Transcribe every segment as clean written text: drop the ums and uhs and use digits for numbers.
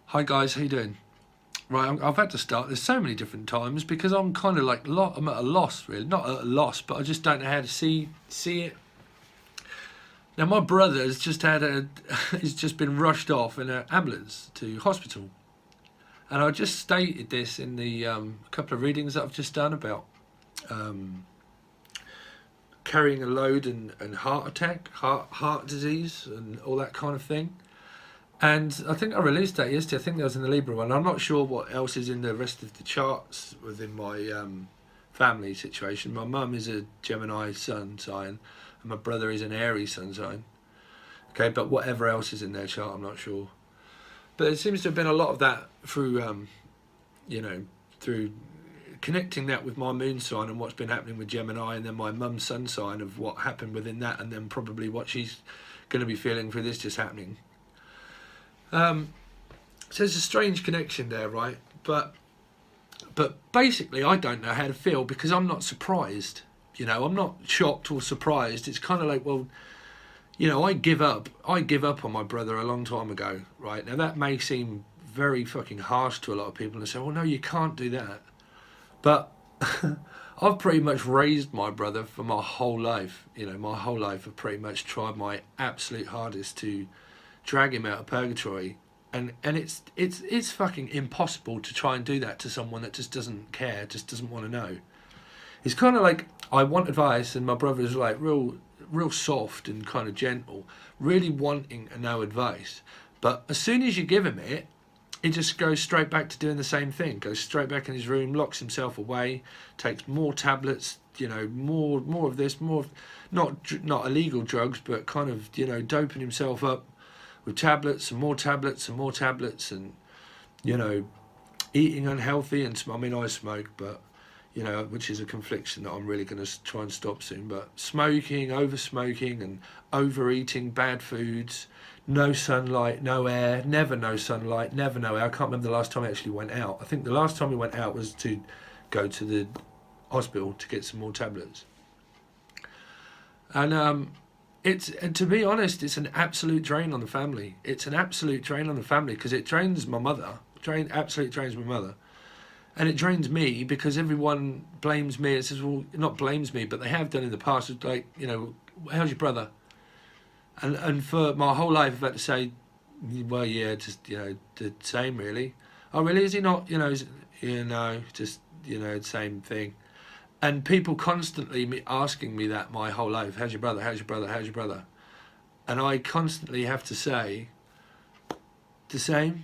Hi guys, how you doing? Right, I've had to start this so many different times because I'm kind of like I'm at a loss, really. Not at a loss, but I just don't know how to see it. Now my brother has just he's just been rushed off in an ambulance to hospital, and I just stated this in the couple of readings that I've just done about carrying a load and heart attack, heart disease, and all that kind of thing. And I think I released that yesterday. I think that was in the Libra one. I'm not sure what else is in the rest of the charts within my family situation. My mum is a Gemini Sun sign, and my brother is an Aries Sun sign. Okay, but whatever else is in their chart, I'm not sure. But it seems to have been a lot of that through, through connecting that with my moon sign and what's been happening with Gemini, and then my mum's sun sign of what happened within that, and then probably what she's going to be feeling for this just happening. So there's a strange connection there, right? But basically I don't know how to feel because I'm not surprised. I'm not shocked or surprised. It's kind of like, well, I give up on my brother a long time ago, right? Now that may seem very fucking harsh to a lot of people and say, well, no, you can't do that. But I've pretty much raised my brother for my whole life. My whole life I've pretty much tried my absolute hardest to drag him out of purgatory, and it's fucking impossible to try and do that to someone that just doesn't care, just doesn't want to know. It's kind of like I want advice, and my brother is like real soft and kind of gentle, really wanting to know advice. But as soon as you give him it, he just goes straight back to doing the same thing. Goes straight back in his room, locks himself away, takes more tablets. More of this, more of, not illegal drugs, but kind of doping himself up with tablets and more tablets and more tablets, and eating unhealthy. And I smoke, but which is a confliction that I'm really going to try and stop soon. But smoking, over smoking, and overeating bad foods, no sunlight, no air, never no sunlight, never no air. I can't remember the last time I actually went out. I think the last time we went out was to go to the hospital to get some more tablets. And and to be honest, it's an absolute drain on the family. It's an absolute drain on the family because it drains my mother. Absolutely drains my mother. And it drains me because everyone blames me. It says, well, not blames me, but they have done in the past. It's like, how's your brother? And for my whole life, I've had to say, well, yeah, just, the same, really. Oh, really? Is he not? Just, the same thing. And people constantly asking me that my whole life, how's your brother, how's your brother, how's your brother? And I constantly have to say, the same.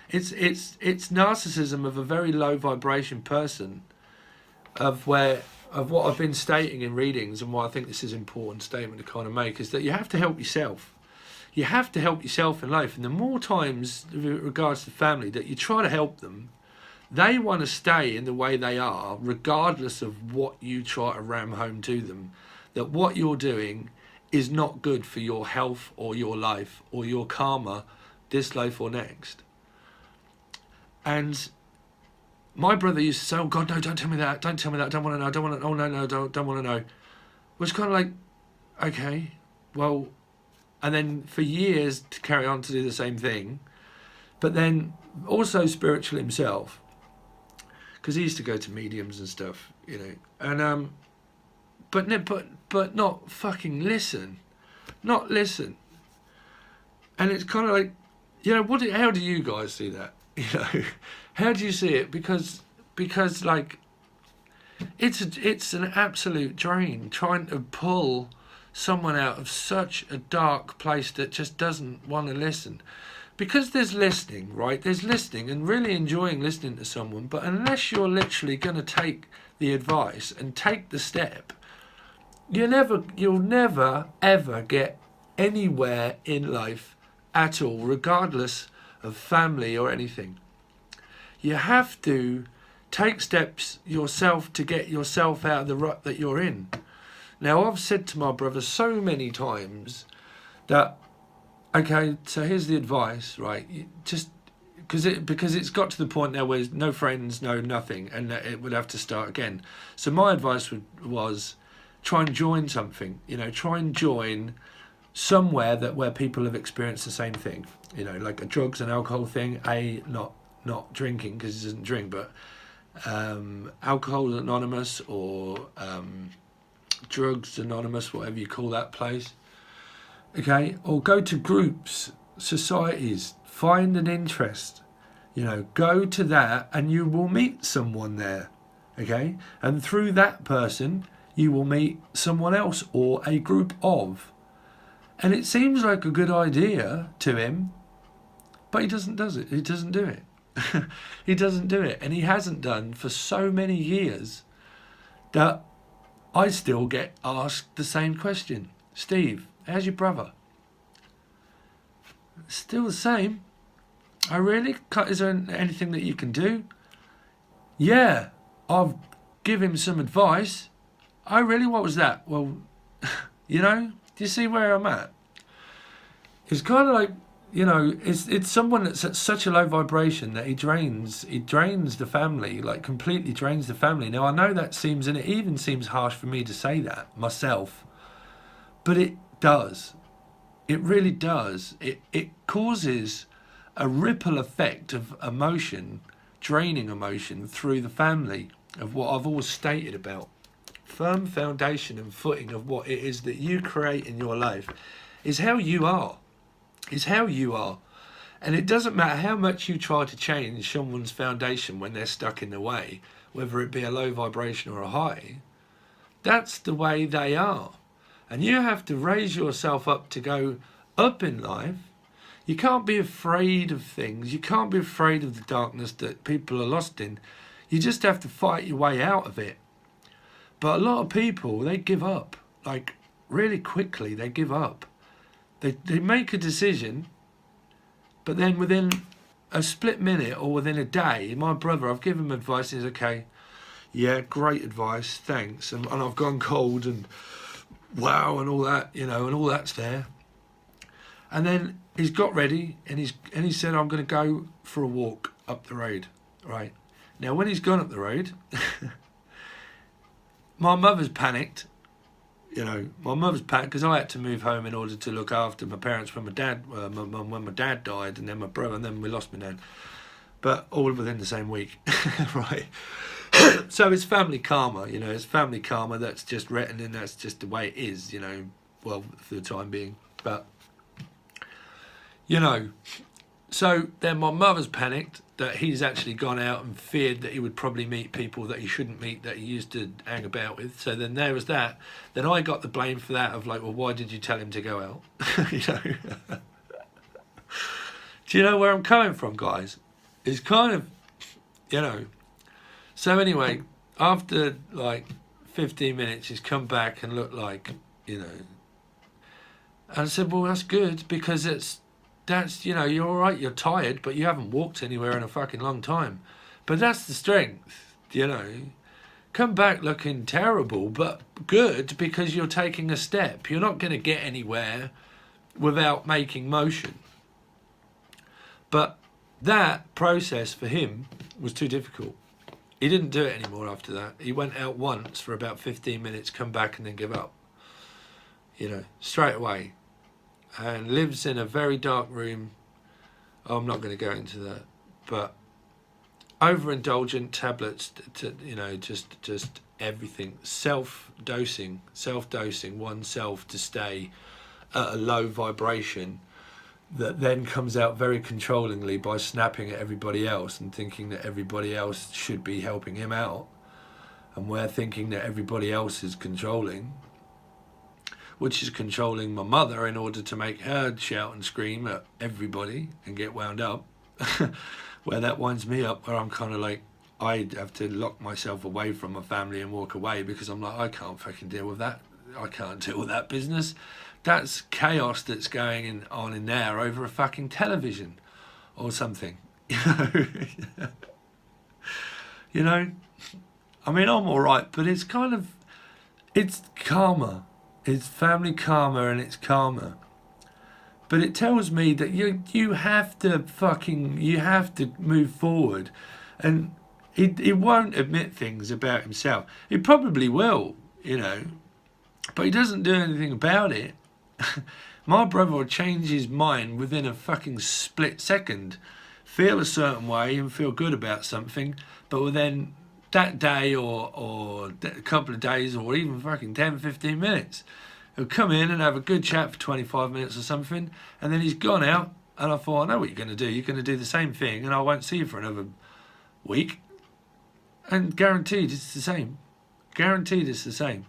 It's narcissism of a very low vibration person, of what I've been stating in readings, and why I think this is an important statement to kind of make, is that you have to help yourself. You have to help yourself in life. And the more times, with regards to family, that you try to help them, they want to stay in the way they are, regardless of what you try to ram home to them, that what you're doing is not good for your health or your life or your karma, this life or next. And my brother used to say, oh God, no, don't tell me that, don't tell me that, I don't want to know, I don't want to, oh no, don't want to know. Was kind of like, okay, well, and then for years to carry on to do the same thing, but then also spiritual himself, because he used to go to mediums and stuff, and but not fucking listen, and it's kind of like, how do you guys see that? How do you see it? Because like, it's an absolute drain trying to pull someone out of such a dark place that just doesn't want to listen. Because there's listening, right? There's listening and really enjoying listening to someone, but unless you're literally going to take the advice and take the step, you'll never ever get anywhere in life at all, regardless of family or anything. You have to take steps yourself to get yourself out of the rut that you're in. Now, I've said to my brother so many times that, okay, so here's the advice, right? Just because it's got to the point now where there's no friends, no nothing, and it would have to start again. So my advice was try and join something. Try and join somewhere where people have experienced the same thing, you know, like a drugs and alcohol thing. Not drinking, because he doesn't drink, but Alcohol Anonymous, or Drugs Anonymous, whatever you call that place. Okay, or go to groups, societies, find an interest, you know, go to that, and you will meet someone there. Okay, and through that person you will meet someone else, or a group of. And it seems like a good idea to him, but he doesn't do it. He doesn't do it. He doesn't do it. And he hasn't done for so many years that I still get asked the same question. Steve, how's your brother? Still the same. Oh, really? Is there anything that you can do? Yeah, I'll give him some advice. Oh, really? What was that? Well, you know, do you see where I'm at? It's kind of like, you know, it's someone that's at such a low vibration that he drains the family, like completely drains the family. Now, I know that seems, and it even seems harsh for me to say that myself, but it does. It really does. It causes a ripple effect of emotion, draining emotion through the family, of what I've always stated about. Firm foundation and footing of what it is that you create in your life is how you are. Is how you are. And it doesn't matter how much you try to change someone's foundation when they're stuck in the way, whether it be a low vibration or a high. That's the way they are. And you have to raise yourself up to go up in life. You can't be afraid of things. You can't be afraid of the darkness that people are lost in. You just have to fight your way out of it. But a lot of people, they give up. Like, really quickly, they give up. They make a decision, but then within a split minute or within a day, my brother, I've given him advice, and he's okay, yeah, great advice, thanks. And I've gone cold and wow and all that, you know, and all that's there. And then he's got ready, and he said, I'm going to go for a walk up the road. Right. Now, when he's gone up the road, my mother's panicked. You know, my mother's panicked because I had to move home in order to look after my parents when my dad died, and then my brother, and then we lost my dad. But all within the same week, right? So it's family karma, you know, it's family karma that's just written, and that's just the way it is, you know, well, for the time being. But, you know, so then my mother's panicked that he's actually gone out and feared that he would probably meet people that he shouldn't meet, that he used to hang about with. So then there was that. Then I got the blame for that, of like, well, why did you tell him to go out? You know. Do you know where I'm coming from, guys? It's kind of, you know. So anyway, after like 15 minutes, he's come back and looked like, you know. And I said, well, that's good, because that's, you know, you're all right, you're tired, but you haven't walked anywhere in a fucking long time. But that's the strength, you know. Come back looking terrible, but good, because you're taking a step. You're not going to get anywhere without making motion. But that process for him was too difficult. He didn't do it anymore after that. He went out once for about 15 minutes, come back and then give up. You know, straight away. And lives in a very dark room. Oh, I'm not going to go into that. But overindulgent tablets, to, you know, just everything. Self-dosing oneself to stay at a low vibration, that then comes out very controllingly by snapping at everybody else and thinking that everybody else should be helping him out. And we're thinking that everybody else is controlling, which is controlling my mother in order to make her shout and scream at everybody and get wound up. Where that winds me up, where I'm kind of like, I have to lock myself away from my family and walk away, because I'm like, I can't fucking deal with that. I can't deal with that business. That's chaos that's going on in there over a fucking television or something. You know? You know? I mean, I'm all right, but it's kind of, it's karma. It's family karma, and it's karma. But it tells me that you have to move forward. And he won't admit things about himself. He probably will, you know, but he doesn't do anything about it. My brother will change his mind within a fucking split second, feel a certain way and feel good about something, but will then that day or a couple of days or even fucking 10, 15 minutes, he'll come in and have a good chat for 25 minutes or something, and then he's gone out, and I thought, I know what you're going to do. You're going to do the same thing, and I won't see you for another week. And guaranteed it's the same. Guaranteed it's the same.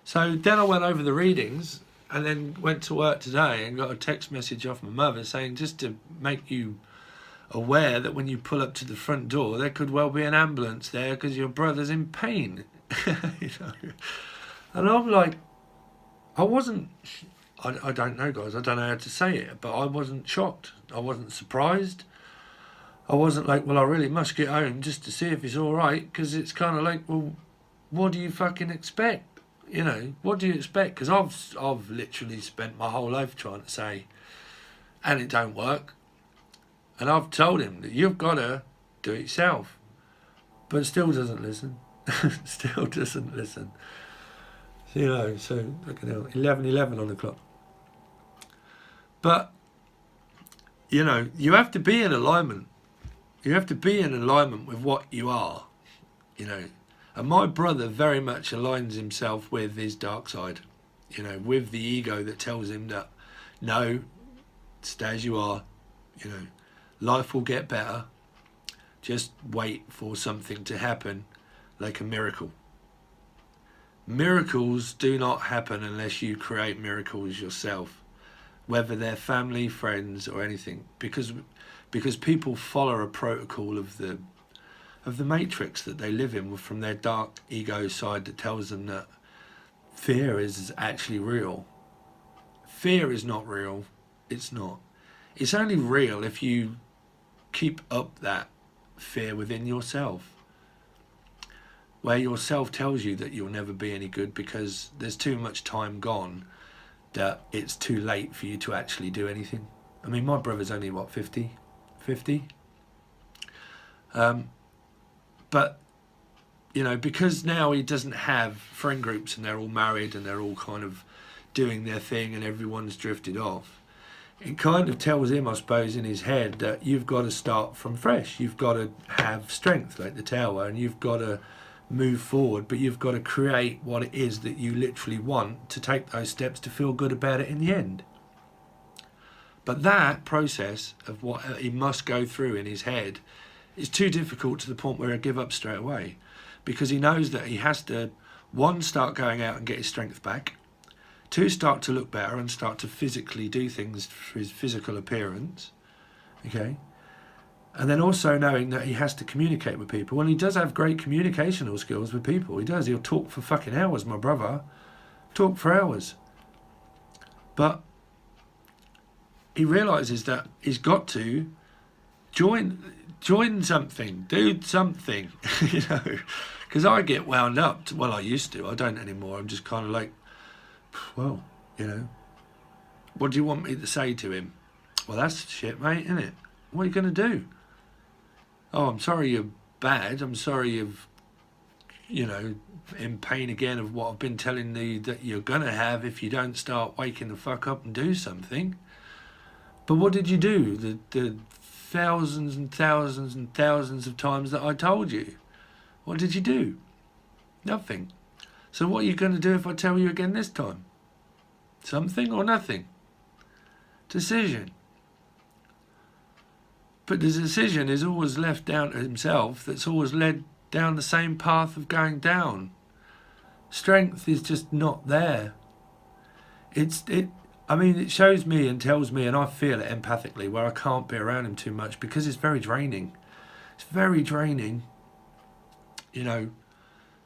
So then I went over the readings, and then went to work today and got a text message off my mother saying, just to make you aware that when you pull up to the front door, there could well be an ambulance there because your brother's in pain. You know? And I'm like, I don't know, guys, I don't know how to say it, but I wasn't shocked. I wasn't surprised. I wasn't like, well, I really must get home just to see if it's all right, because it's kind of like, well, what do you fucking expect? You know, what do you expect? Because I've literally spent my whole life trying to say, and it don't work. And I've told him that you've got to do it yourself, but still doesn't listen. Still doesn't listen. You know, so look at 11:11 on the clock. But you know, you have to be in alignment. You have to be in alignment with what you are. You know, and my brother very much aligns himself with his dark side. You know, with the ego that tells him that no, stay as you are. You know, life will get better. Just wait for something to happen, like a miracle. Miracles do not happen unless you create miracles yourself, whether they're family, friends, or anything, because people follow a protocol of the matrix that they live in from their dark ego side that tells them that fear is actually real. Fear is not real. It's not. It's only real if you keep up that fear within yourself, where yourself tells you that you'll never be any good because there's too much time gone, that it's too late for you to actually do anything. I mean, my brother's only, what, 50? But, you know, because now he doesn't have friend groups and they're all married and they're all kind of doing their thing and everyone's drifted off, it kind of tells him, I suppose, in his head that you've got to start from fresh. You've got to have strength like the tower, and you've got to move forward, but you've got to create what it is that you literally want to take those steps to feel good about it in the end. But that process of what he must go through in his head is too difficult to the point where he'll give up straight away, because he knows that he has to, one, start going out and get his strength back, two, start to look better and start to physically do things for his physical appearance, okay? And then also knowing that he has to communicate with people. And he does have great communicational skills with people. He does. He'll talk for fucking hours, my brother. Talk for hours. But he realises that he's got to join something, do something, you know. Because I get wound up. Well, I used to. I don't anymore. I'm just kind of like, well, you know, what do you want me to say to him? Well, that's shit, mate, isn't it? What are you going to do? Oh, I'm sorry you're bad. I'm sorry you've, you know, in pain again of what I've been telling you that you're going to have if you don't start waking the fuck up and do something. But what did you do? The thousands and thousands and thousands of times that I told you. What did you do? Nothing. So what are you going to do if I tell you again this time? Something or nothing? Decision. But the decision is always left down to himself, that's always led down the same path of going down. Strength is just not there. I mean, it shows me and tells me, and I feel it empathically, where I can't be around him too much because it's very draining. It's very draining. You know,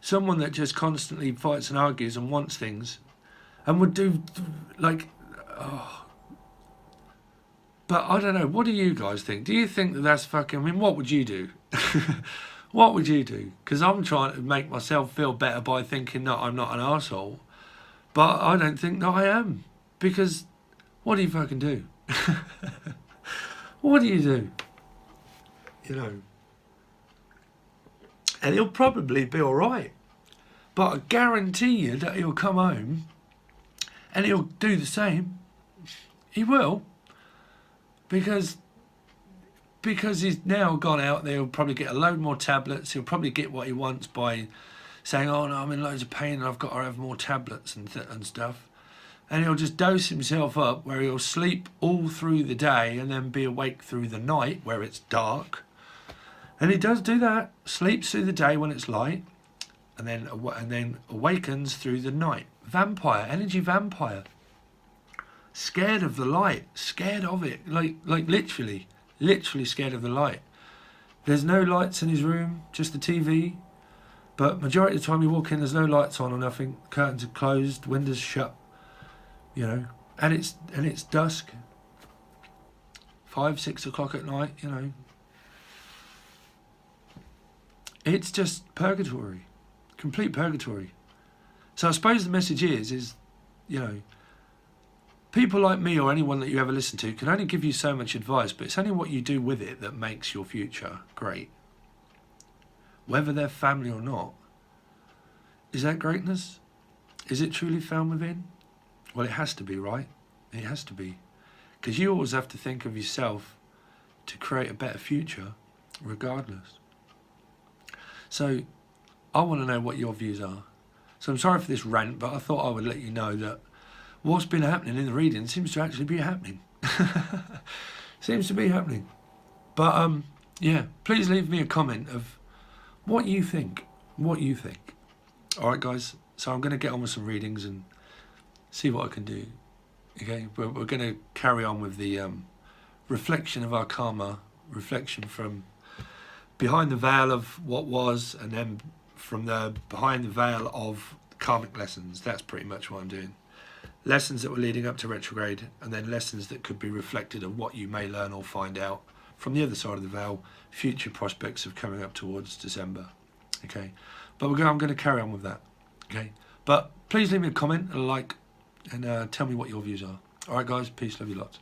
someone that just constantly fights and argues and wants things and would do, like, oh. But I don't know, what do you guys think? Do you think that that's fucking, I mean, what would you do? What would you do? Because I'm trying to make myself feel better by thinking that I'm not an arsehole. But I don't think that I am. Because what do you fucking do? What do you do? You know. And he'll probably be all right. But I guarantee you that he'll come home And he'll do the same. He will. Because he's now gone out there, he'll probably get a load more tablets. He'll probably get what he wants by saying, oh no, I'm in loads of pain and I've got to have more tablets and stuff. And he'll just dose himself up where he'll sleep all through the day and then be awake through the night where it's dark. And he does do that, sleeps through the day when it's light, and then awakens through the night. Vampire, energy vampire. Scared of the light, scared of it, like literally scared of the light. There's no lights in his room, just the TV. But majority of the time you walk in, there's no lights on or nothing. Curtains are closed, windows shut. You know, and it's dusk. 5, 6 o'clock at night. You know, it's just purgatory, complete purgatory. So I suppose the message is, you know, people like me or anyone that you ever listen to can only give you so much advice, but it's only what you do with it that makes your future great. Whether they're family or not, is that greatness? Is it truly found within? Well, it has to be, right? It has to be. Because you always have to think of yourself to create a better future, regardless. So, I want to know what your views are. So I'm sorry for this rant, but I thought I would let you know that what's been happening in the reading seems to actually be happening. Seems to be happening. But, yeah, please leave me a comment of what you think. What you think. Alright, guys. So I'm going to get on with some readings and see what I can do. Okay, we're going to carry on with the reflection of our karma, reflection from behind the veil of what was, and then from the behind the veil of karmic lessons. That's pretty much what I'm doing. Lessons that were leading up to retrograde, and then lessons that could be reflected of what you may learn or find out from the other side of the veil, future prospects of coming up towards December. Okay, but I'm going to carry on with that. Okay, but please leave me a comment and a like, and tell me what your views are. Alright guys, peace, love you lots.